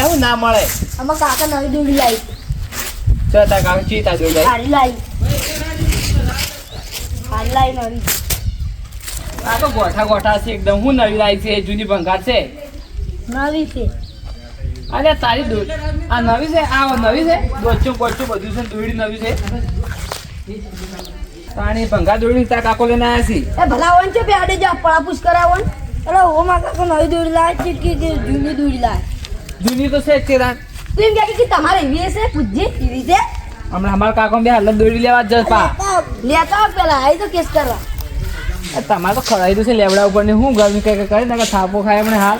એટલે હું ના મળે. આમાં કાકા નવી દોડી લાવી. ચો તાર કાકા ચીતા દોડી જાય. હારી લાવી નવી. આ તો ગોઠા છે એકદમ. હું નવી લાવી છે જૂની ભંગાર છે. નવી છે. અરે તારી દોડી આ નવી છે. આ નવી છે. ગોચું બધું છે. દોડી નવી છે. તાણી ભંગાર દોડી તાર કાકો લઈને આવ્યા છે. એ ભલા હોય છે બેડે જા પળાપુસ કરાવો ને. અરે ઓ માં કાકો નવી દોડી લાવે છે કે જૂની દોડી લાવે. જૂની તો છે જ તે તાર. તું એમ કે તમારે એવી છે પૂછજે એવી છે. હમણાં અમારા કાકો બે હાલ દોડી લેવા જ પા લેતા પેલા આવી તો કેસ કરવા. તમારે તો ખરાઈ તો છે લેવડા ઉપર ને હું ગરમી કઈ કરે ને થાપો ખાય હમણે હાલ.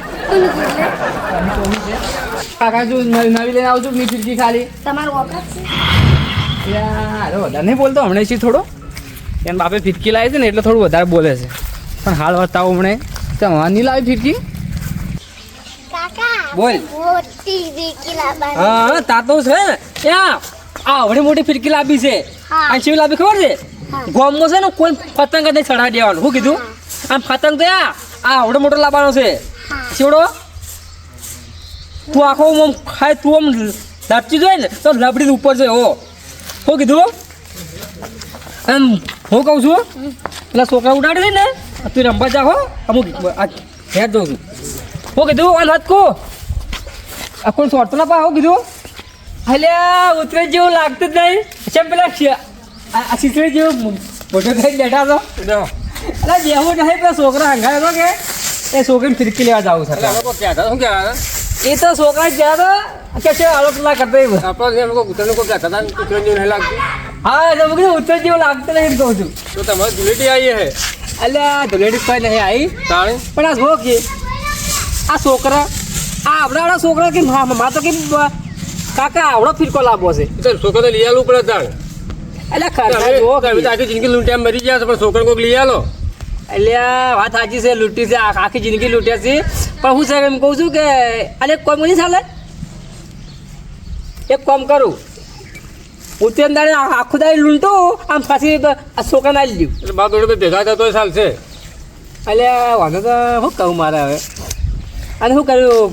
કાકા જો નવી લઈને આવજો મી ફિરકી ખાલી તમારો ઓકાત છે યાર. વધારે નહીં બોલતો હમણાં છે થોડો. એમ બાપે ફિરકી લાવી છે ને એટલે થોડું વધારે બોલે છે. પણ હાલ બતાવો હમણે તમારે નહીં લાવી ફિરકી. બોલ. હા તાતો છે ને ત્યાં આવડી મોટી ફિરકી લાવી છે. આ શિવ લાવી ખબર છે ગોમમાં છે ને કોઈ પતંગ જ નહીં ચડાવી દેવાનું. શું કીધું આમ પતંગ તો આવડો મોટો લાવવાનો છે. શિવડો તું આખો આમ ખાય તું આમ લપચી જાય ને તો લબડી ઉપર છે. હો શું કીધું એમ હું કહું છું પેલા છોકરા ઉડાડી દે ને તું રમવા જા. હો અમુક ઘેર જઉં છું. હું કીધું આ વાત કહું આ કોઈ શોર્ટ ના પા. હું કીધું અલ્યા ઉતરે જેવું લાગતું જ નહીં. કેમ પેલા આ શીતળી જેવું મોટો થઈ બેઠા છો. એટલે જેવું નહીં પેલા છોકરા હંગાય હતો કે એ છોકરીને ફિરકી લેવા જવું છે. એ તો છોકરા ગયા હતા કે આલોક ના કરતા હા ઉત્તર જેવું લાગતું નહીં કહું છું. તો તમારે ધૂળેટી આવી હે. અલ્યા ધૂળેટી કઈ નહીં આવી પણ આ જો કે આ છોકરા આ આપણા છોકરા કે મા તો કે કાકા આવડો ફિરકો લાવવો છે. છોકરા લઈ આલું પડે તાણ. એટલે આખી જિંદગી લૂંટ્યા મરી ગયા પણ છોકરા કોઈક લઈ આલો. એટલે વાત સાચી છે. લૂંટી છે આખી જિંદગી લૂંટ્યા છે. પણ હું સાહેબ એમ કહું છું કે અને એક કામ નહીં ચાલે. એક કામ કરું ઉત્તરાયણ દાડે આખું દાડી લૂંટું આમ ફાંસી છોકરાને આવી દીધું. એટલે બાપ જોડે ભેગા થતો ચાલશે. એટલે વાંધો તો શું કહું મારે હવે. અને શું કર્યું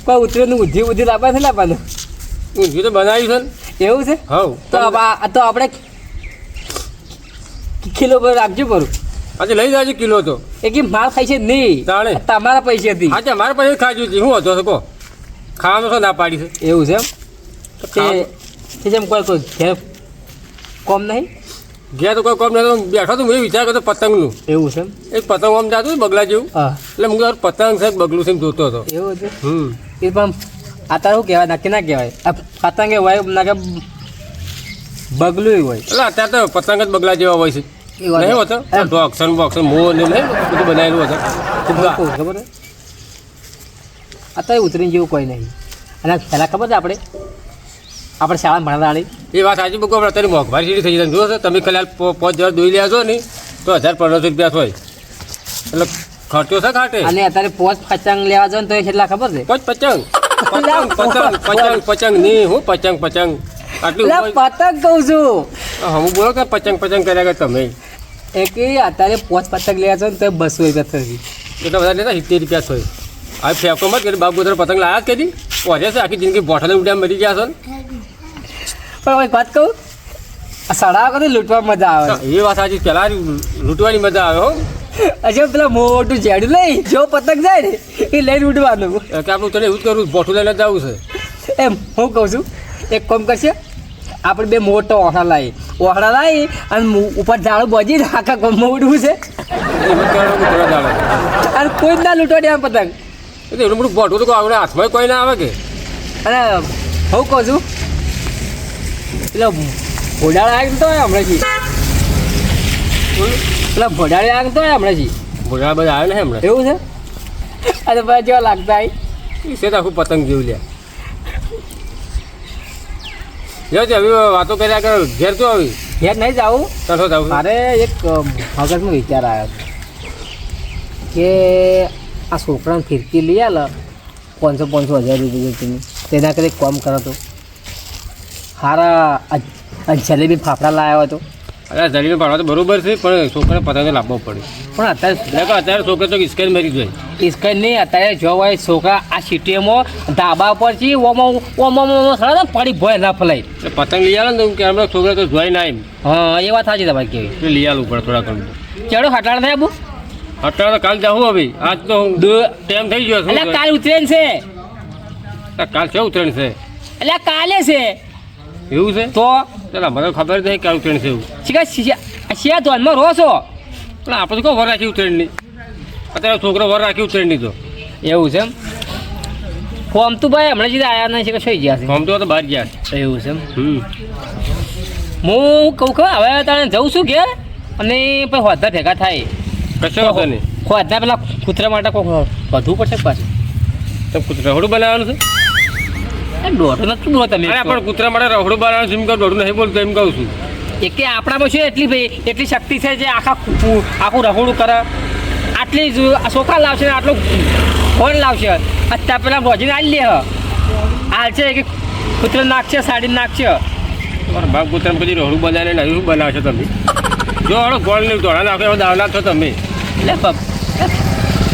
કોઈ ઉત્તરાયણનું બુદ્ધિ લાવવા છે લાવવાનું. ઊંધિયું તો બનાવ્યું છે ને. એવું છે હવ તો આપણે કિલો પર રાખજો પરું. આજે લઈ જાજો કિલો તો. એ કે માર ખાઈ છે નહીં તાણે તમારા પૈસાથી. હા મારા પાસે ખાજું છે. શું હતો શકો ખાવાનું તો ના પાડી છે. એવું છે એમ તે જેમ કોઈ ઘેર કોમ નહીં ગયા તો કોઈ કોમ નતો બેઠો તો મેં વિચાર કરતો પતંગનું. એવું છે એમ એક પતંગ આમ જાતું બગલા જેવું. હા એટલે હું પતંગ છે બગલું છે એમ જોતો હતો. એવું છે એ પણ અત્યારે શું કહેવાય નક્કી ના કહેવાય. આ પતંગે હોય ના કે બગલું હોય. એટલે અત્યારે તો પતંગ જ બગલા જેવા હોય છે. નહીં હોતો બોક્સન મોર ને નહીં બધું બનાવેલું હતું. ખબર અત્યારે ઉતરીને જેવું કોઈ નહીં. અને પહેલાં ખબર છે આપણે શાળામાં ભણતા એ વાત સાચી બકો અત્યારે મોંઘવારી સીડી થઈ જાય. જુઓ છો તમે ખાલી 5,000 દોઈ લ્યા છો ને તો 1,500 રૂપિયા હોય એટલે ખર્ચો છે ખાટે. અને અત્યારે પોચ પતંગ લેવા જાવ ને તો એ કેટલા ખબર છે? પતંગ નહીં હું પતંગ આટલું પતંગ કહું છું. હું બોલો કે પતંગ કર્યા કે તમે એ કે અત્યારે પોચ પતંગ લેવા છો ને તો 200 રૂપિયા થશે. એટલા બધા લેતા 70 રૂપિયા હોય. હવે ફેંકોમાં જ બાપ ગોદર પતંગ લાયા જ કરી પહોંચે છે આખી જિંદગી બોટલે ઉડ્યા મરી ગયા છો ને. પણ એક વાત કહું સડા વખતે લૂંટવા મજા આવે. એ વાત સાચી પેલા લૂંટવાની મજા આવે. હો હજુ પેલા મોટું ઝેડું લઈ જો પતંગ જાય ને એ લઈને ઉડવાનું કે આપણું તને એવું જ કરવું બોઠું લઈને જવું છે. એમ હું કહું છું એક કામ કરશે આપણે બે મોટો ઓહળા લાવી અને ઉપર ઝાડું બજી આખા ગમમાં ઉડવું છે. અને કોઈ જ ના લૂંટવા દે પતંગ. એટલું મોટું બોઠું તો આપણે હાથમાં કોઈ ના આવે કે. અને હું કહું છું પેલા ભોડાળા આગતો હોય હમણાંથી પેલા ભોડાળે આગતો હોય હમણાંથી ભોડાળા બધા આવે ને હમણાં. એવું છે અને બધા જેવા લાગતા એ છે તો આખું પતંગ જેવું લ્યા. હવે વાતો કર્યા કર ઘેર તો આવી ઘેર નહીં જાવું કશો જાવ. મારે એક મગજમાં વિચાર આવ્યો કે આ છોકરાને ફિરકી લઈ આલે 500-500 હજાર રૂપિયા તમે તેના કરે કામ કરો તો સારા જલેબી ફાફડા લાવ્યો હતો અરે ધરીને ભાડવા તો બરોબર છે પણ છોકરાને પતંગ તો લાવવો પડે પણ અત્યારે અત્યારે છોકરા તો ઇસ્કેલ મારી જાય ઇસ્કન નહીં અત્યારે જો હોય છોકરા આ સિટીમાં ધાબા પરથી ઓમાં સડા પડી ભય ના ફલાય એટલે પતંગ લઈ આવે ને તો કે હમણાં છોકરા તો જોઈ ના એમ હા એ વાત સાચી તમારી કેવી એટલે લઈ આવવું પડે થોડા ઘણું ચડો હટાડ થાય આબુ અત્યારે તો કાલ જાઉં હવે આજ તો ટાઈમ થઈ ગયો એટલે શું કાલ ઉતરેન છે કાલ છે ઉત્તરાયણ છે એટલે કાલે છે એવું છે તો ચાલ મને ખબર નહીં કાલ ઉત્તરાયણ છે એવું શિયા ધોનમાં રહો છો પણ આપણે તો કહો વર રાખી ઉત્તરાયણની અત્યારે છોકરો વર રાખી ઉત્તરાયણની તો એવું છે એમ ફોર્મ તો ભાઈ હમણાં જ આવ્યા નહીં છે કે થઈ ગયા છે આમ તો બહાર ગયા છે એવું છે એમ હમ હું કહું ખબર હવે તારે જઉં છું ઘેર અને પછી હોદ્દા ભેગા થાય કશો વાંધો નહીં હોદ્દા પેલા કૂતરા માટે કોઈ વધવું પડશે પાછું તો રહોડું બનાવવાનું છે દોઢું નથી બોલો તમે અરે પણ કૂતરા માટે રહોડું બનાવવાનું છે એમ કહું દોઢું નહીં બોલતો એમ કહું છું એક કે આપણામાં છે એટલી શક્તિ છે જે આખું રહોડું કરે આટલી જ ચોખા લાવશે ને આટલું ફોન લાવશે અત્યારે પેલા રોજીને આવી લે હાલ છે કે કૂતરા નાખશે સાડી નાખશે તમારા બાપ કૂતરા પછી રહોડું બનાવીને નવું બનાવશો તમે જો હળો ગોળ ને ધોળા નાખો એવા દાવના છો તમે એટલે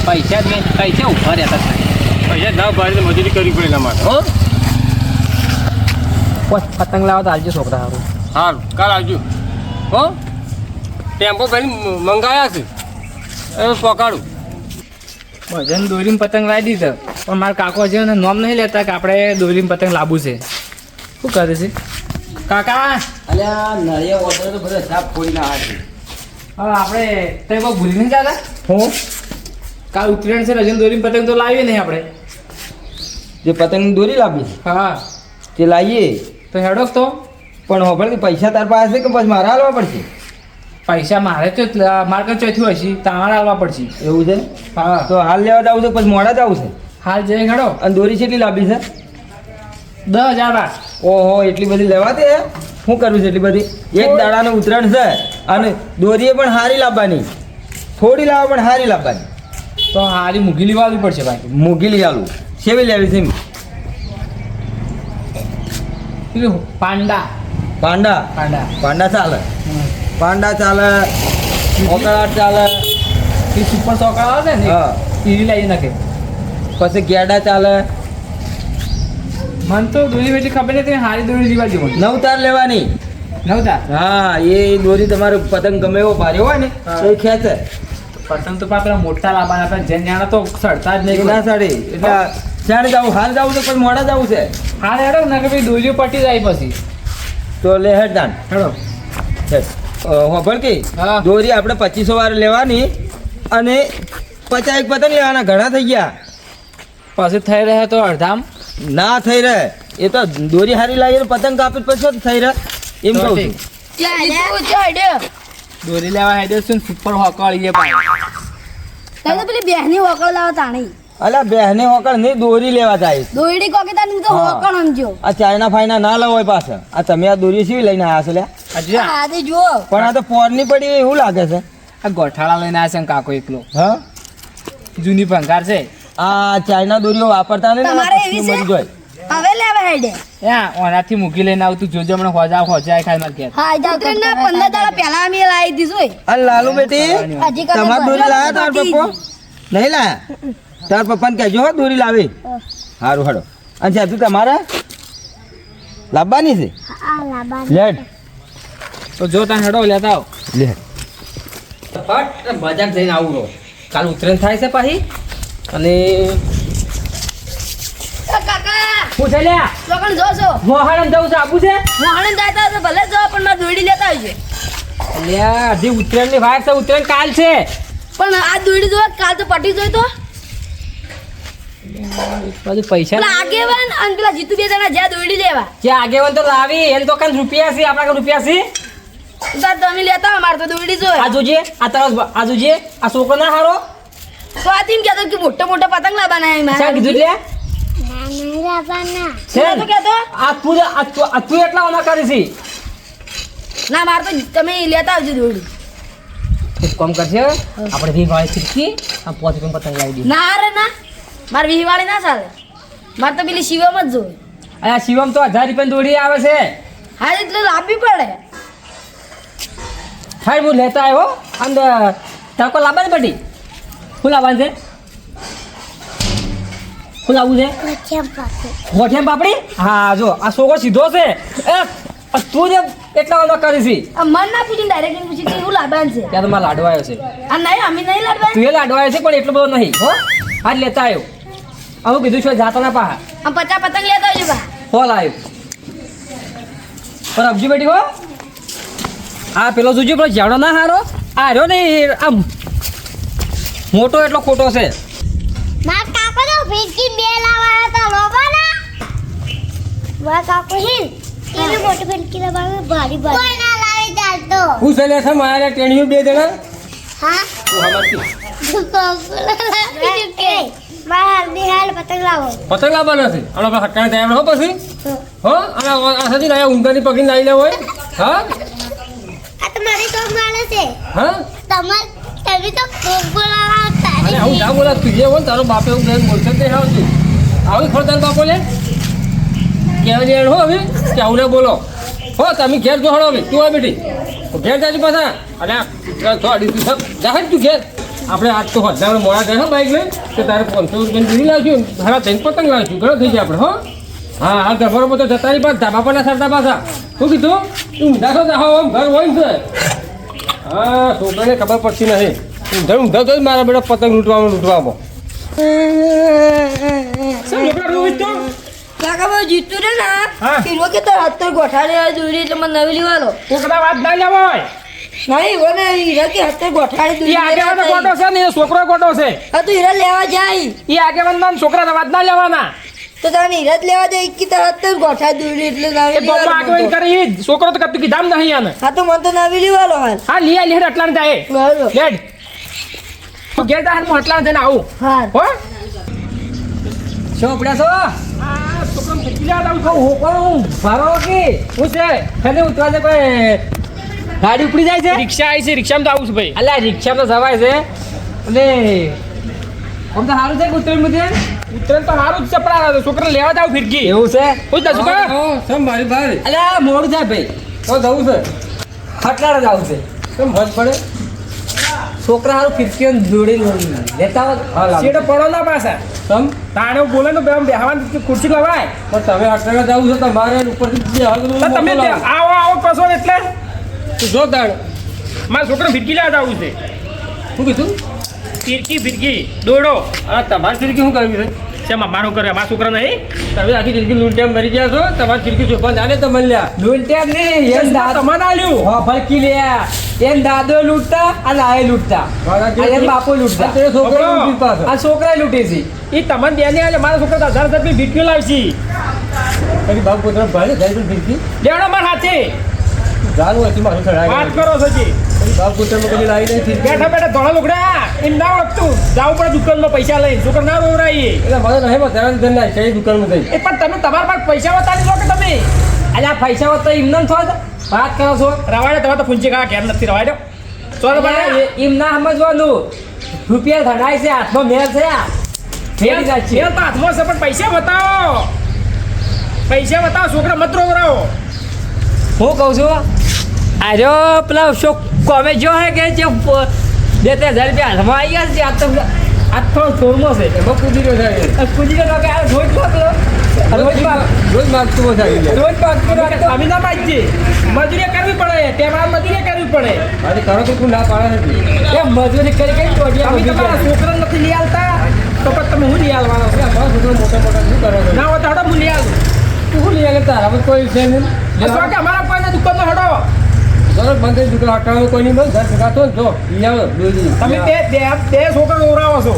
પૈસા જ નહીં પૈસા ઉભા રહેતા છે પૈસા ના ભારે મજૂરી કરવી પડે એના માટે હો પતંગ લાવો તો હાલજો છોકરા સારું સારું કાલ આવજો હો ટેમ્પો પહેલી મંગાવ્યા છે એ પકાડું બધાને દોરીમાં પતંગ લાવી દીધો પણ મારા કાકો છે ને નોમ નહીં લેતા કે આપણે દોરીમાં પતંગ લાવવું છે શું કરે છે કાકા અલ્યા નળિયા ઓર્ડર તો બધા સાફ ફોડી ના છે હા આપણે તો એમાં ભૂલી નહીં જતા હું કાલ ઉત્તરાયણ છે રજન દોરીમાં પતંગ તો લાવીએ નહીં આપણે જે પતંગ દોરી લાવી હા તે લાવીએ તો હેડો તો પણ હોભળ પૈસા તાર પાસે કે પછી મારા હાલવા પડશે પૈસા મારે તો મારે કઈ ચોથ્યું હશે તમારે આવવા પડશે એવું છે હા તો હાલ લેવા જવું છે પછી મોડા જવું છે હાલ જઈ હેડો અને દોરી કેટલી લાવી છે 10,000 બાર ઓહો એટલી બધી લેવા દે શું કરવું છે એટલી બધી એક દાડાનું ઉતરાણ છે અને દોરીએ પણ હારી લાવવાની થોડી લાવવા પણ હારી લાવવાની તો હારી મૂકી લેવાવી પડશે ભાઈ મૂકી લઈ આલું સેવી લેવી છે પેલું પાંડા પાંડા પાંડા પાંડા ચાલે પાંડા ચાલે ઓકળાટ ચાલે એ સુપર સોકર આવે ને હા એ લાવી નાખે પછી ગેડા ચાલે મને તો દોરી એટલી ખબર નથી હારી દોરી લેવા જેવું નવતાર લેવાની નવતા હા એ દોરી તમારો પતંગ ગમે એવો ભારે હોય ને તો એ ખેંચે પતંગ તો પેલા મોટા લાવવાના આપણે જેન જાણે તો સડતા જ એ નહીં ના સાડી એટલે ચારે જવું હાલ જવું છે પણ મોડા જવું છે હાલ હેડો ને કે ભાઈ દોરીઓ પટી જાય પછી તો લે હેડ દાન હેડો હોભળ કે હા. દોરી આપણે 2500 વાર લેવાની અને 50 પતંગ લેવાના ઘણા થઈ ગયા પછી થઈ રહે તો અડધામ ના થઈ રહે એ તો દોરી હારી લાવીને પતંગ કાપી પછી જ થઈ રહે એમ તો કહું ઠીક. છું દોરી લેવા હેડ્યો છું સુપર હોકળીએ ભાઈ તમે પેલી બેહની વકળ લાવો તાણી અલ્યા બેહને હોકળ નહીં દોરી લેવા જાય દોયડી કોકે તાણી તો હા. વકળ સમજો આ ચાઇના ફાઈના ના લાવો પાછા આ તમે આ દોરી શી લઈને આવ્યા છો લ્યા હજુ આ તે જુઓ પણ આ તો પોરની પડી એવું લાગે છે આ ગોઠાળા લઈને આવ્યા છે ને કાકો એકલો હા જૂની ભંગાર છે આ ચાઇના દોરીઓ વાપરતા નહીં ને તમારે આ એવી પક્ષી છે? મરી જાય. હવે લેવા હેડે યા ઓનાથી મૂકી લઈને આવતું જોજો હમણાં હોજાય ખાઈ માર ઘેર હા ઉતરેણના 15 દાડા પહેલા અમે લાવી દીધું હોય અરે લાલુ બેટી હજી કદાચ તમાર દોરી લાયા તાર બાકી પપ્પો નહીં લાયા તાર પપ્પાને કહેજો હો દોરી લાવી સારું હડો અને છે તું તમારે લાવવાની છે લેટ તો જો ત્યાં હેડો લેતા આવો લે ફટ બજાર જઈને આવું રહો કાલ ઉતરેણ થાય છે પાછી અને કાકા શું છે લ્યા ચોકણ જો છો મોહાણ જવું છે આપું છે હું આણંદ જાતા તો ભલે જો પણ મારે દોયડી લેતા આવજો લ્યા હજી ઉતરેણની વાત છે ઉતરેણ કાલ છે પણ આ દોયડી જો કાલ તો પટી જોઈ તો બધું પૈસા પેલા આગેવાન અને પેલા જીતુ બે જણા જ્યાં દોયડી લેવા જે આગેવાન તો લાવી એને તો કાંઈ રૂપિયા છે આપણા કાંઈ રૂપિયા છે તાર તમે લેતા આવો, મારે તો દોયડી જોઈ આ જોજે આ તારો આ જોજે આ છોકરો ના હારો તો આ તેમ કહેતો કે મોટા મોટા પતંગ લાવવાના એમ શા કીધું લે છે તો કહેતો આ તું એટલા ઓના કરી છે ના મારે તો તમે લેતા આવજો દોયડી એક કામ કરશે આપણે વી વાળી ચીટકી આ 5 રૂપિયા પતંગ લાવી દઈએ ના રે ના મારે વિહીવાળી ના ચાલે મારે તો પેલી શિવમ જ જોઈ આ શિવમ તો 1000 રૂપિયાની દોડી આવે છે હા એટલે લાવવી પડે હાય હું લેતા આવ્યો અને તડકો લાવવાની પડી શું લાવવાનું છે શું લાવવું છે ગોઠિયા પાપડી હા જો આ છોકરો સીધો છે એ તું જે એટલા વાળો કરી છે આ મન ના પૂછીને ડાયરેક્ટ પૂછી કે હું લાડવાનું છે ત્યાં તો મારે લાડવા આવ્યો છે આ નહીં અમે નહીં લાડવા તું એ લાડવા આવ્યો છે પણ એટલો બધો નહીં હો આજ લેતા આવ્યો આવું કીધું છે જાતા ના પાહા આમ 50 પતંગ લેતા આવજો બા હોલ આવ્યો પર અબજી બેટી હો આ પેલો જોજો પેલો ઝાડો ના હારો આ રહ્યો ને આમ મોટો એટલો ખોટો છે માર કાકો તો ફીકી બે લાવાયા તા લોબાના માર કાકો હિલ એવી મોટી ફીકી લાવાય ભારી ભારી કોઈ ના લાવી ચાલતો હું છે લે છે મારા ટેણીઓ બે જણા હા તું હમારતી કાકો લાવી કે માર હલ્દી હાલ પતંગ લાવો પતંગ લાવવાના છે આનો પર હટકાને જાય હો પછી હો અને આ સજી લાયા ઊંધાની પકડીને લાવી લે હોય હા આ તમારી કોક માલે છે હા તમાર તમે તો કોક બોલાવા અરે તારી આવું ના બોલા તું જે હોય ને તારો બાપે એવું કઈ બોલશે જ નહીં આવતું આવી ખોર તારો બાપો લે કહેવાની એડ હો હવે કે આવું ના બોલો હો તમે ઘેર જો હળો હવે તું આ બેટી ઘેર જાજુ પાછા અને તો અઢી તું સબ જાહેર તું ઘેર આપણે આજ તો હજાર મોડા ગયા હો બાઈક લઈ કે તારે 500 રૂપિયા દીધી લાવશું હારા થઈને પતંગ લાવશું ઘણો થઈ જાય આપણે હો હા હા ગભરો તો જતા નહીં પાછા ધાબા પર ના સરતા પાછા શું કીધું તું ઊંધા છો જાહો આમ ઘર હોય ને હા છોકરાને ખબર પડતી નથી ઊંધા તો જ મારા બેટા પતંગ લૂંટવામાં કાકા ભાઈ જીતું રે ના હા. કિલો કે તાર હાથ તો ગોઠાડે દૂરી એટલે મને નવી લેવાનો છોકરા વાત ના લેવાય નહીં ઓને હીરા કે હાથે ગોઠાડી એ આગેવાનો દૂરી ખોટો છે ને એ છોકરો ખોટો છે હા તો હીરા લેવા જાય એ આગેવાન છોકરાને વાત ના લેવાના તો તારે હીરા જ લેવા જાય કે તાર હાથ તો ગોઠાડી દૂરી એટલે એ નવી તો આગેવાન લેવાનો કરે ઈ જ. છોકરો તો કતું કીધામ નહીં આને હા તો મને તો નવી લેવાનો હાલ હા લીયા લીહર અટલાન જાય બરોબર લેડ તું ઘેર જા હું અટલાન જઈને આવું હા હો શું પડ્યા છો છોકરાને ફેંકી લ્યા આવું હું કોણ ભારો કે હું છે ખાલી ઉતરા છે કોઈ ગાડી ઉપડી જાય છે રિક્ષા આવી છે રિક્ષામાં તો આવું છું ભાઈ અલ્યા રિક્ષામાં તો જવાય છે અને આમ તો સારું છે કે ઉતરેલ મુજે ઉત્તરાયણ તો સારું જ છે પણ આ છોકરાને લેવા જાવ ફિરકી એવું છે હું દસું કા સમ મારી ભાઈ અલ્યા મોડું થાય ભાઈ તો જવું છે હટલાડ જ આવું છે કેમ ભજ પડે છોકરા હારું ફિરકીઓ જોડી લેતા હોય સીટો પડો ના પાછા સમ તાણે બોલે ને બેહવાની ખુરશી લવાય પણ તમે અટકાવા જવું છે તમારે ઉપરથી જે હાલ તો તમે આવો આવો કશો ને એટલે તું જો તાણ મારા છોકરાને ફિરકી લેવા જવું છે શું કીધું ફિરકી દોડો આ તમારી ખિડકી શું કરવી છે શેમાં મારો કરે મારા છોકરા નહીં તમે આખી ખિડકી લૂંટ્યા મરી ગયા છો તમારી ખિડકી ચોપા જાને તમે લ્યા લૂંટ્યા જ નહીં એમ દાદો તમને આલ્યું હા ફરકી લે એમ દાદો લૂંટતા અને આ લૂંટતા મારા અને એમ બાપો લૂંટતા તે છોકરો લૂંટી પાછો આ છોકરા લૂંટે છે એ તમને બેને આલે મારા છોકરા 1000 રૂપિયા ફિરકીઓ લાવશી તારી બાપ પોતાના ભાઈ જાય તો ખિડકી લેવડો મારા હાથે જાનું હતી મારું ચડાવી વાત કરો છો જી તારી બાપ પોતાના કદી લાવી નહીં ખિડકી બેઠા બેઠા ધોળા લુગડા એમ ના ઓળખતું જાવું પડે દુકાનમાં પૈસા લઈને છોકરા ના રોવરાઈએ એટલે મને નહીં બતાવ્યા ધન ના છે દુકાનમાં જઈ એ પણ તમે તમારા પાસે પૈસા બતાવી દો કે તમે અલ્યા પૈસા હોત તો એમને થોત વાત કરો છો રવાડે તમે તો પૂંચી કાકા ઘેર નથી રવાડ્યો ચોરો અલ્યા, બને એમ ના સમજવાનું રૂપિયા ધનાય છે હાથમાં મેળ છે આ ફેરી જાય છે તો હાથમાં છે પણ પૈસા બતાવો છોકરા મત રોવરાવો હું કહું છું આર્યો પેલા શોક કોમે જો હે કે જે 2-3 હજાર રૂપિયા હાથમાં આવી ગયા છે આ તો થોડમાં છે એમાં કૂદી રહ્યો થાય કુજી તો કે આ રોજ પાકલો રોજ માગતું વધારી રોજ પાકલો અમે ના પાડીએ મજૂરી કરવી પડે તેમાં મજૂરી કરવી પડે મારી કરો તો તું ના પાડે નથી એ મજૂરી કરી તમે તમારા છોકરા નથી લઈ આવતા તો પછી તમે હું લઈ આવવાનો છે મારા છોકરા મોટા મોટા શું કરો છો ના હોય તો હડો હું લઈ આવું તું શું લઈ આવે તારા પર કોઈ છે નહીં અથવા કે અમારા કોઈને દુકાનમાં હડો બરોબર બંધ દુકાન હટાવો કોઈ નહીં બંધ ઘર ભેગાતો જો લઈ આવો દોરી તમે બે છોકરા ઓરાવો છો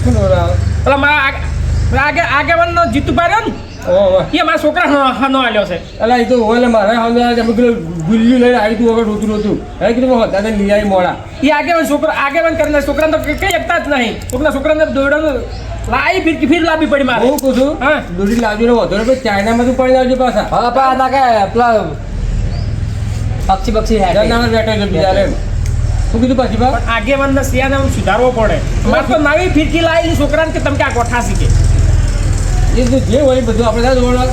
શું દોરાવો પેલા મારા આગેવાનનો જીતુ પાડ્યો ને ઓહો એ મારા છોકરા હાનો આલ્યો છે અલા એ તો ઓલે મારે હવે અમે પેલું ગુલ્યું લઈને આવી તું વગર રોતું રોતું હવે કીધું દાદા લઈ આવી મોડા એ આગેવાન કરીને છોકરાને તો કઈ એકતા જ નહીં છોકરાને દોડવાનું લાવી ફીર લાવવી પડી મારે હું કહું છું હા. દોરી લાવજો વધુ ને પછી ચાઇનામાં તું પડી આવજો પાછા હા પા ના કે પેલા પક્ષી હે જનાવર બેઠો છે બીજા રે શું કીધું પાછી બા પણ આગેવાનને સિયાને સુધારવો પડે મારે તો નવી ફિરકી લાવેલી છોકરાને કે તમે ક્યાં ગોઠા શીખે એ તો જે હોય બધું આપણે ત્યાં દોડવા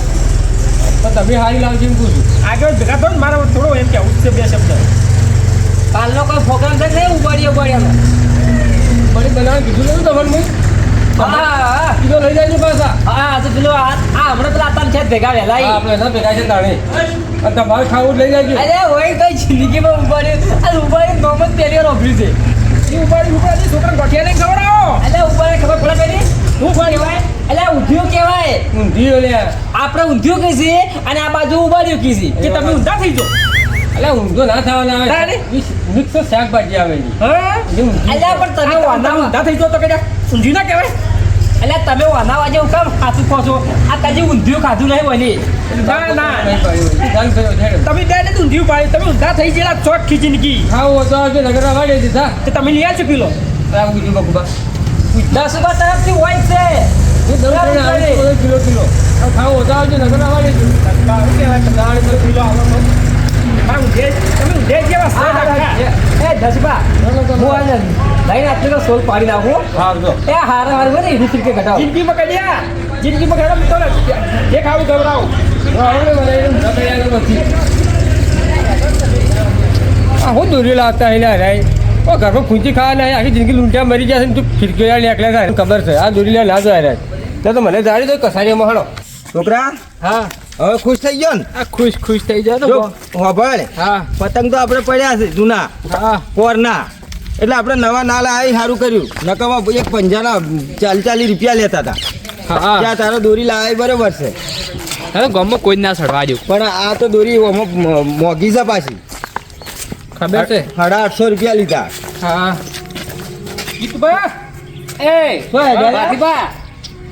પણ તમે હારી લાવજો એમ કહું છું આગળ ભેગા થયો ને મારે થોડો એમ કેવું છે બે શબ્દ કાલનો કોઈ પ્રોગ્રામ છે ને ઉબાડીએ બળી બનાવવાનું કીધું નતું તમને મેં? હા કીધું લઈ જાય પાછા. હા તો પેલો આ હમણાં પેલા આતા છે ભેગા વહેલા હા, આપણે એના ભેગા છે તાણે. અને તમારે ખાવું જ લઈ જાજો. અરે હોય તો જિંદગીમાં ઉબાડ્યું અને ઉબાડી નોમ જ પહેલી વાર ઓભર્યું છે એ ઉપાડી છોકરા ગોઠિયા લઈને ખવડાવો. એટલે ઉબાડે ખબર પડે પેલી શું કહેવાય એટલે ઊંધિયું કહેવાય ઊંધી ઓલ્યા. આપણે ઊંધિયું કહીએ અને આ બાજુ ઉબાડ્યું કહીએ કે તમે ઊંધા થઈ જાઓ. એટલે ઊંધો ના થવાના આવે. તારે? મિક્સ શાકભાજી આવે છે. હા એ ઊંધી. એટલે પણ તમે ઊંધા થઈ જાઓ તો કઈ ઊંધી ના કહેવાય. એટલે તમે વાના જેવું કામ ખાતું ખો છો આ તાજી ઊંધિયું ખાધું નહીં બની ના ના નહીં પાડ્યું. ચાલ થયો છે. તમે બે ને ઊંધિયું પાડી તમે ઊંધા થઈ ગયેલા ચોખ્ખી જિંદગી. ખાવું હોય તો આવજો નગર વાળી દીધા. તે તમે લઈ આવજો કિલો. આ ઊંધી બકુબા. 10 રૂપિયા તરફથી હોય છે એ દસ જણા આવે તો કિલો કિલો. આ ખાવું હોય તો આવજો નગર વાળી દીધું. સારું કહેવાય તમે દાળ પર કિલો આવો તો. હા તમે ઊંધે જેવા સર રાખા. એ દસબા હું આ લઈને આટલું તો સોલ પાડી નાખું હાર જો. એ હારે હારે બને 20 રૂપિયા ઘટાડો જિંદગીમાં કડ્યા જિંદગીમાં કડ્યા તો જે ખાવું ખવડાવું. આવડે મને એમ નકરિયાનું નથી. આ હું દોરી લાવતા હિલા રાય. ઓ ઘરમાં ખૂંચી ખાવા નહીં આખી જિંદગી લૂંટ્યા મરી ગયા છે ને તું ખીડકીયા નીકળ્યા થાય ખબર છે આ દોરી ના જાય રાય તો મને જાણી દો કસારીમાં હળો. છોકરા હા હવે ખુશ થઈ ગયો ને આ ખુશ થઈ જાય જો હોભળ હા પતંગ તો આપણે પડ્યા છે જૂના હા પોરના એટલે આપણે નવા નાલા આવી સારું કર્યું નકામાં એક પંજાના 40 રૂપિયા લેતા હતા હા ત્યાં તારો દોરી લાવે બરોબર છે હવે ગામમાં કોઈ ના સડવા દઉં પણ આ તો દોરી મોંઘી છે પાછી ખબર છે 850 રૂપિયા લીધા હા ગીતુભા એ શું હે દાદા? બાતીબા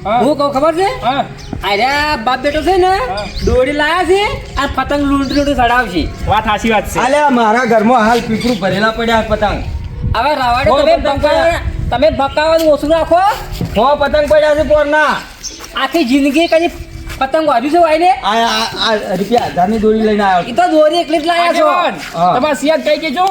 હા હું કહું ખબર છે હા અરે બાપ બેટો છે ને દોડી લાયા છે આ પતંગ લૂંટી ચડાવશે વાત સાચી વાત છે. અલે મારા ઘરમાં હાલ પીપરું ભરેલા પડ્યા પતંગ હવે રાવાડે હો, તમે પતંગ તમે બકાવાનું ઓછું રાખો પતંગ પડ્યા છે પોરના આખી જિંદગી કદી પતંગ વાજ્યું છે વાયને આ રૂપિયા 1000 ની દોરી લઈને આવ્યો એ તો દોરી એકલી જ લાયા છો આગેવાન, હા. તમારે સિયાદ કઈ કેજો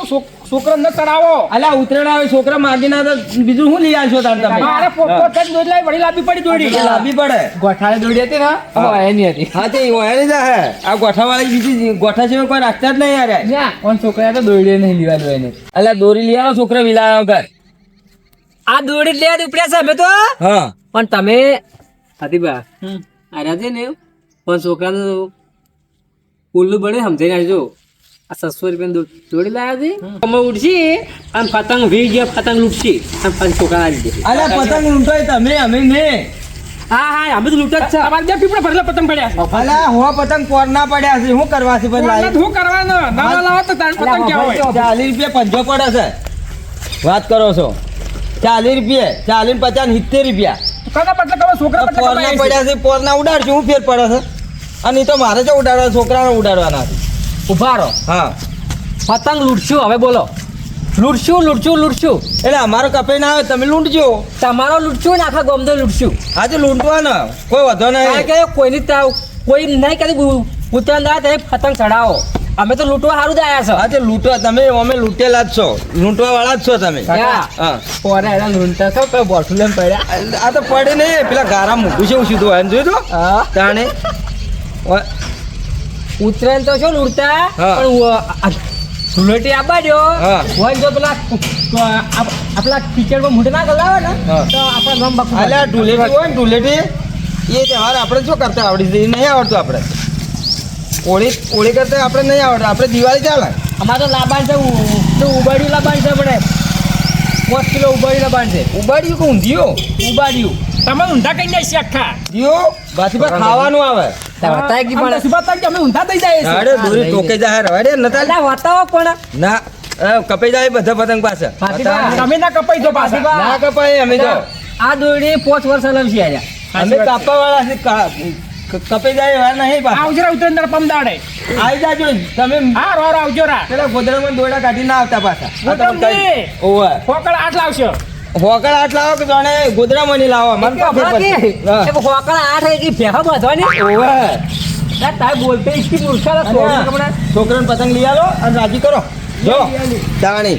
છોકરા ન ચડાવો. અલ્યા ઉતરેણ આવે છોકરા માગીના તો બીજું શું લઈ આવશો તાર તમે મારે પોપટ જ દોરી લાવી વળી લાવવી પડી દોરી. લાંબી પડે ગોઠાળે દોડી હતી ને હા. એની હતી હા તે ઓયાની જ હે આ ગોઠાવાળી બીજી ગોઠા સિવાય કોઈ રાખતા જ નહીં યાર કોણ છોકરા તો દોડી નહીં લીવા દો એને અલ્યા દોરી લઈ આવો છોકરા વિલાયો ઘર આ દોડી લે ઉપડ્યા છે અમે તો હા પણ તમે હતીબા આર્યા છે ને પણ છોકરાને ઉલ્લુ બને સમજાઈ નાખજો આ 600 રૂપિયા દોડી લાયા છે અમે ઉડશી અને પતંગ વી ગયા પતંગ લૂટશી અને પછી છોકરા આવી દે અલ્યા પતંગ લૂંટાય તમે અમે ને હા હા અમે તો લૂંટ જ છે તમારે બે પીપળા ભરેલા પતંગ પડ્યા છે. અલ્યા હો પતંગ પોર ના પડ્યા છે શું કરવા છે પછી કોણને લાવી શું કરવાનું? નવા લાવો તો તાણ પતંગ ક્યાં હોય? 40 રૂપિયા પંજો પડે છે વાત કરો છો 40 રૂપિયા 40 50 70 રૂપિયા કોના બદલે તમે છોકરા બદલે પોરના કમાય છે. પડ્યા છે પોરના ઉડાડશું હું ફેર પડે છે અને એ તો મારે જ ઉડાડવા છોકરાને ઉડાડવાના છે ઉભા રહો હા પતંગ લૂટશું હવે બોલો લૂટશું એટલે અમારો કપાઈ ના આવે તમે લૂંટજો તમારો લૂટશું ને આખા ગોમદો લૂટશું આજે લૂંટવાના કોઈ વધો કારણ નહીં કે કોઈ નહીં કદી ઉત્તરાયણ ના તમે પતંગ ચડાવો અમે તો લૂંટવા સારું જ આવ્યા છો આજે લૂંટો તમે અમે લૂંટેલા જ છો લૂંટવા વાળા જ છો તમે કાકા. હા પોરે એના લૂંટા છો કોઈ બોટલ લઈને પડ્યા આ તો પડે ને પેલા ગારા મૂકું છે સીધું હોય જોયું તો હા તાણે ઉત્તરાયણ તો શું લૂંટતા હા. પણ ધૂળેટી આપવા દો હા. હોય જો પેલા આપણા કિચડમાં મૂઠ ના ગલાવે ને હા. તો આપણા ગામ બાપુ અલ્યા ઢુલેટી હોય ને ઢુલેટી એ તહેવાર આપણે શું કરતા આવડી છે એ નહીં આવડતું આપણે હોળી કરતા આપણે નહીં આવડતું આપણે દિવાળી ચાલે અમારે તો લાબાન છે ઉબાડ્યું લાબાન છે આપણે 5 કિલો ઉબાડ્યું લાબાન છે ઉબાડ્યું કે ઊંધિયો ઉબાડ્યું તમે ઊંધા કઈ જાય છે આખા. દિયો બાથી પર ખાવાનું આવે વતાય કી આમ તો પણ સુભાષ અમે ઊંધા થઈ જાય છે. અરે દોરી ટોકે જાય રવાડે નતા અલા વતાવો પણ ના કપાઈ જાય બધા પતંગ પાસે ફાતીબા. તમે ના કપાઈ દો પાછા. ફાતીબા. ના કપાય અમે તો આ દોડી 5 વર્ષ અલમશી આયા અમે કાપવા વાળા છે કપાઈ જાય એવા નહીં પાછા આવજો રા ઉત્તરાયણ દાડે પમદાડે. આવી જાજો તમે હા રો આવજો રા. પેલા ગોદડામાં દોડા કાઢી ના આવતા પાછા ગોદડામાં નહીં. ઓવે ફોકળ 8 લાવશો. હોકળ આટ લાવો કે જાણે ગોદડામાં નહીં લાવો મને તો ફેર પડશે. હા. હોકળા 8 એક ભેહા બાંધવાની ઓવે તારે બોલતે ઇસકી મૂર્ખા છોકરાને પતંગ લઈ આવો અને રાજી કરો જો તાણી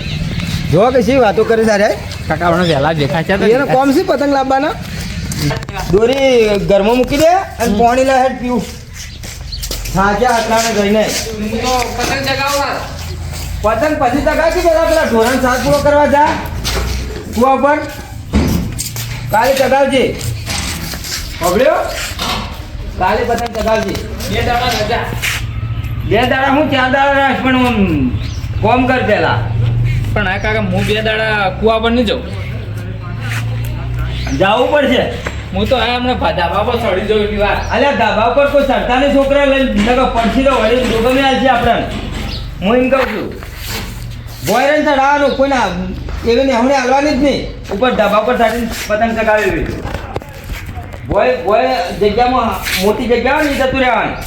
જો કે શી વાતો કરે તારે કાકા મને વહેલા દેખાય છે એને કોમ છે પતંગ લાવવાના દોરી ઘરમાં મૂકી દે અને પાણી લે હેડ પીવું સાચા આટલાને જઈને પતંગ પછી ચગાવતી પેલા ધોરણ 7 પૂરો કરવા જા કુવા પર કાલે ચગાવજે પકડ્યો કાલે પતંગ ચગાવજે 2 દાડા રજા 2 દાડા હું 4 દાડા રાખ પણ હું કોમ કર પેલા પણ આ કાકા હું 2 દાડા કુવા પર નહીં જાઉં જવું પડશે હું તો આ હમણાં ધાબા પર ચડી જાઉં એટલી વાર અલ્યા ધાબા પર કોઈ સરકારી છોકરા લઈને પડશે તો વળી જોગમે આવશે આપણને હું એમ કહું છું બોયરન ચડાવવાનું કોઈના એવી ને હમણાં હાલવાની જ નહીં ઉપર ધાબા પર સાડીને પતંગ ચગાવી બોય જગ્યામાં મોટી જગ્યા હોય ને જતું રહેવાનું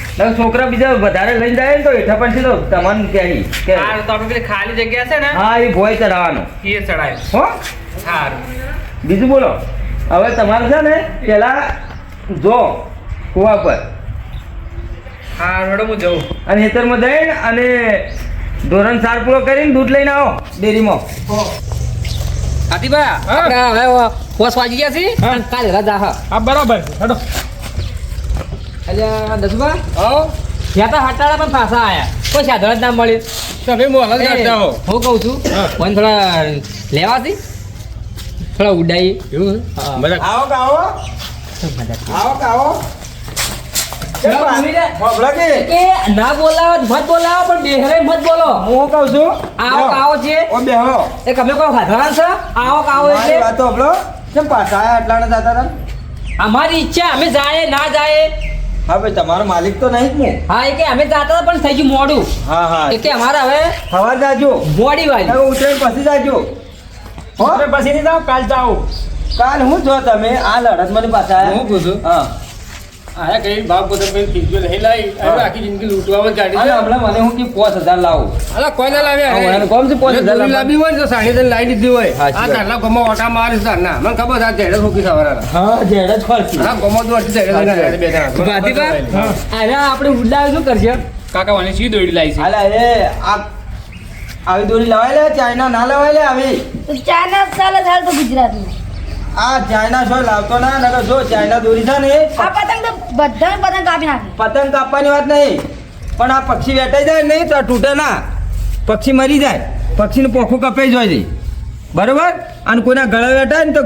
એટલે છોકરા બીજા વધારે લઈને જાય ને તો હેઠા પડશે તો તમને કહી કે આ તો આપણે પેલી ખાલી જગ્યા છે ને હા એ ભોય ચડાવવાનું એ ચડાય હો સારું બીજું બોલો હવે તમારે છે ને પેલા જો કુવા પર હા મેડમ હું જાઉં અને ખેતરમાં જઈને અને ધોરણ 4 પૂરો કરીને દૂધ લઈને આવો ડેરીમાં હાથીભા આપણે હવે પોસ વાગી ગયા છે અને કાલે રજા હા હા બરાબર હેડો અલ્યા દસુભા આવો ત્યાં તો હટાડા પણ પાછા આયા કોઈ સાધન જ ના મળે તમે મોહલત એ, કરતા હો હું કહું છું મને થોડા લેવાથી થોડા ઉડાઈ એવું હા. બધા આવો કે આવો આવો કે આવો બાબલા કે કે ના બોલાવો મત બોલાવો પણ બેહરે મત બોલો હું કહું છું આવો કાવો છે ઓ બેહો એ તમે કોઈ સાધારણ છે આવો કાવો મારી એટલે વાતો હબળો કેમ પાછા આયા આટલાને જતા હતા અમારી ઈચ્છા અમે જાય ના જાય હા ભાઈ તમારો માલિક તો નહીં જ હું હા એ કે અમે જાતા હતા પણ થઈ ગયું મોડું હા હા એ કે અમારે હવે સવાર જાજો મોડી વાળી હવે ઉતરાણ પછી જાજો હો તમે પછી નહીં જાઓ કાલ જાઓ કાલ હું જો તમે આ લડત મને પાછા આયા હું પૂછું હા આયા કઈ ભાવ પોતે કઈ ખીચો નહીં લાવી હવે આખી જિંદગી લૂંટવામાં કાઢી અને છે હમણાં મને હું કે 5000 લાવું અલા કોઈ ના લાવ્યા હા, મને કોમ છે 5000 દોરી લાવી હોય ને તો 5,000 લાવી દીધી હોય સાચી આ વાત. તારલા ગમો ઓટા મારીશ તારના મને ખબર છે આ જેડે ફૂકી સવારના હા જેડ જ ખર્ચી હા ગમો તો અડધી જેડે લઈને બે જણા ભાતીભા અરે આપણે ઉડાવ શું કરશે કાકા મને સી દોડી લાવી છે હાલા એ આ આવી દોરી લવાય લે ચાઇના ના લવાય લે આવી તો ચાઇના ચાલે ચાલે તો ગુજરાતમાં આ ચાઇના છો લાવતો ના નકર જો ચાઇના દોરી છે ને આ પતંગ તો બધાને પતંગ કાપી નાખી પતંગ કાપવાની વાત નહીં પણ આ પક્ષી વેટાઈ જાય નહીં તો આ તૂટે ના પક્ષી મરી જાય પક્ષીનું પોખું કપાઈ જાય છે બરોબર અને કોઈના ગળા વેટાય ને તો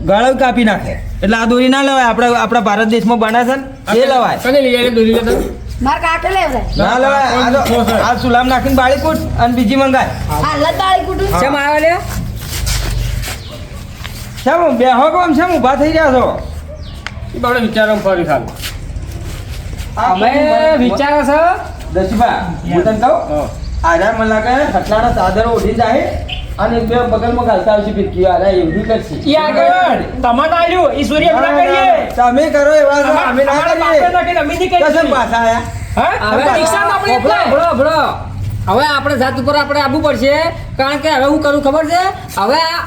ગળા કાપી નાખે એટલે આ દોરી ના લવાય આપણા ભારત દેશમાં બને છે ને એ લવાય કને લઈ આવીને દોરી લેતા મારે કાકે લેવડાય ના લવાય આ સુલામ નાખીને બાળી કૂટ અને બીજી મંગાય હાલ જ દાળી કુટું શેમ આવ્યા લે શેમ બેહો કોમ શેમ ઊભા થઈ ગયા છો એ બાબડે વિચારવામાં ફરી ખાલ અમે વિચારો છો દશભા હું તને કહું આધાર મને લાગે ખટલાના ચાદરો ઉઠી જાય અને બે બગલમાં ઘાલતા આવશે ફિરકી આરા એવડી કરશે ઈ આગળ તમને આવ્યું ઈ સૂર્ય ના કરીએ તમે કરો એવા છો, અમે ના અમારા કરીએ બાપે ના કરીને અમે નહીં કસમ કરીએ પાછા આયા હા હવે રિક્ષામાં આપણે ભળો, એટલે. ભળો, ભળો. હવે આપણે જાત ઉપર આપણે આવવું પડશે કારણ કે હવે હું કરું ખબર છે હવે આ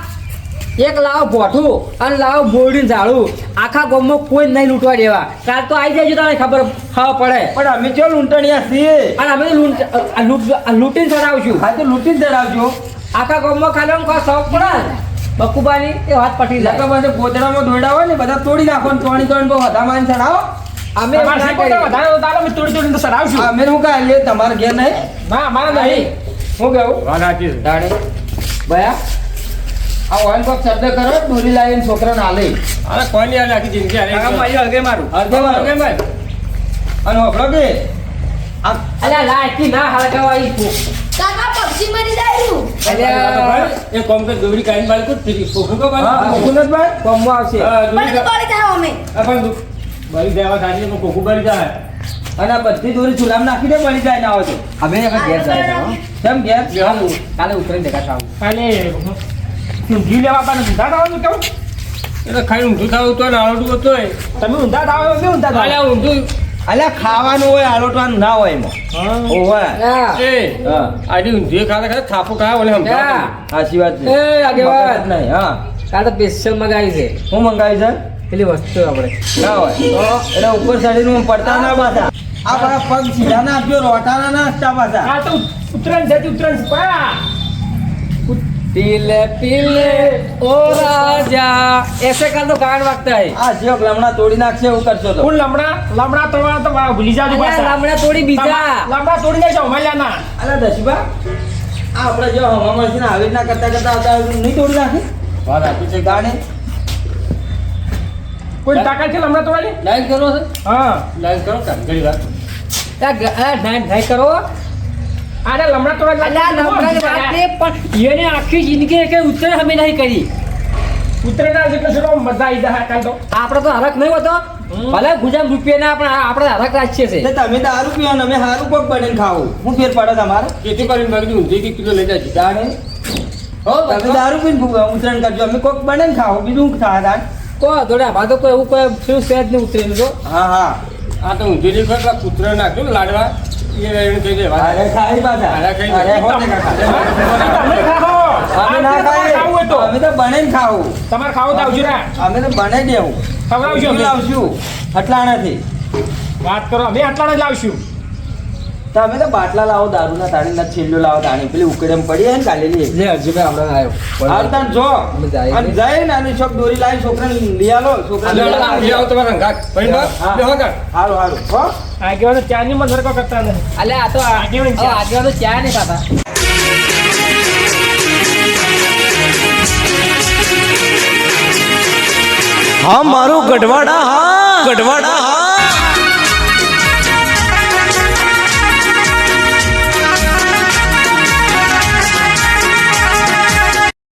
એક લાવો ભોઠું અને લાવો બોરડીને ઝાડું આખા ગામમાં કોઈ નહીં લૂંટવા દેવા કાલ તો આવી જાય તને ખબર પડે પણ અમે ચો લૂંટણિયા છીએ અને અમે તો લૂંટીને ચડાવશું હા તો લૂંટી જ ચડાવજો આખા ગામમાં ખાલી આમ કોઈ શોખ પડે ને બકુબાની એ વાત પટી લગા જાય બધે ગોદડામાં દોયડા હોય ને બધા તોડી નાખો ને તોડી તોડી બહુ વધારે મારીને ચડાવો અમે એવું તમારે ના શીખો તો કરીએ. વધારે વધારે અમે તોડી તોડીને તો સરાવશું અમે શું કાંઈ લે તમારે ઘેર નહીં ના અમારા નહીં હું કહું વાત સાચી છે દાડે ભયા આ ઓઇલ કોક શબ્દ કરો દોરી લાવીને છોકરાને આલે અરે કોઈ નહીં આલે આખી જિંદગી આલે કાકા મારી હળગે મારું હળગે મારું. હળગે માર. અને હોભળો કે આ અલ્યા લાયકી ના હળગાવા ઈ ફૂ. કાકા પક્ષી મરી જાય અલ્યા એ કોમ કે દોરી કાઢીને બાળી કૂટ ફીરી. પોખું તો બાળી. હા મુકુંદભાઈ ગામમાં આવશે હા, દોરી પણ કાઢ- પડી જાય અમે આ પણ બાળી દેવા કાઢીને તો પોખું બાળી જાય. અને આ બધી દોરી ચૂલામ નાખી દે બળી જાય ના હોય તો અમે હવે ઘેર જાય હો. કેમ ઘેર કાલે ઉતરીને દેખાતા આવું કાલે ઊંધી લેવા આપણને ઊંધા થવાનું કેવું? એટલે ખાલી ઊંધું થવું તો ને આળોટું તોય. તમે ઊંધા થાવ એમ નહીં ઊંધા થાવ. અલ્યા ઊંધું. અલ્યા ખાવાનું હોય આલોટવાનું ના હોય એમાં હા. ઓહો હા. એ હા આજે ઊંધી ખાતા ખાતા થાપો ખાવા અને સમજાવતો હા. નહીં. સાચી વાત છે એ આગેવાન. મગજ નહીં હા કાલે તો સ્પેશિયલ મગાવી છે હું મંગાવી છે પેલી વસ્તુ આપણે ના હોય એટલે ઉપર ચડીને પડતા ના પાછા આ બધા પગ સીધા ના આપજો રોટાના ના આપતા પાછા આ તો ઉત્તરાયણ છે ઉત્તરાયણ છે. પા. पीले पीले ओ राजा ऐसे का तो गान वागता है આ જેક લમણા તોડી નાખશે એવું કરશો તો કોણ લમણા તોડવાના તો ભૂલી જાજો અલ્યા, પાછા. લામડા તોડી બીજા લમણા તોડી નાખજો અમાલ્યાના. અલા દશબા આ આપણે જો હવામાં છે ને આવી રીતના કરતા કરતા આવતા નહીં તોડી નાખે વાત આપી છે ગાને કોઈ તાકાત છે હમણાં તોડાની લાઈન કરો છે હા લાઈન કરો કામ ઘડી વાર નહીં કરો આને લમણા તોડા અલ્યા નવરાની વાત નહીં, પણ એને આખી જિંદગી કે ઉત્તર અમે નહીં કરી. ઉતરેના જેટલો છેલ્લો મજા આવી જાય કાલ તો આપણે તો હરખ નહીં હોતો ભલે ગુજામ રૂપિયા ના આપણે હરખ રાખીએ છે. એટલે તમે દારૂ પીવો ને અમે સારું કોક બનીને ખાવું હું ફેર પડે તમારે ખેતી કરીને માગી ઊંધી કે કિલો લઈ જાય જાણે હો તમે દારૂ પીને ઉતરણ કરજો અમે કોક બને ખાવું બીજું શું થાય તાર કોઈ દોડે આમાં તો કોઈ એવું કોઈ શું સહેજ નહીં ઉતરેલું તો. હા હા આ તો ઊંધી ની ખબર કૂતરો નાખ્યો ને લાડવા એને કહી દે વાત અરે ખાઈ પાછા અરે ખાઈ અરે હો ને કાકા. તમે ખાઓ અમે ના ખાવું હોય તો ખાઈએ અમે તો બને ખાવું તમારે ખાવું તો આવજો ને અમે તો બને દેવું ખવડાવજો અમે. લાવશું અટલાણાથી વાત કરો અમે આટલા જ લાવશું તો અમે તો બાટલા લાવો દારૂના તાણી ના છેલ્લો લાવો તાણી પેલી ઉકળેમ પડી હે ને કાલેલી લે હરજીભાઈ હમણાં આવ્યો. આવતા જો અમે જાય અને જઈને આની છોક દોરી લાવી છોકરાને લઈ આલો છોકરાને લઈ આલો. આવો તમારા અંગાત ભાઈ બા હા. બેહો કાઢ હારું હારું હો આગેવાનો ચાની માં ધરકો કરતા નથી અલ્યા આ તો આગેવાન ચા. આગેવાનો ચા નહીં ખાતા. હા મારું ગઢવાડા હા ગઢવાડા હા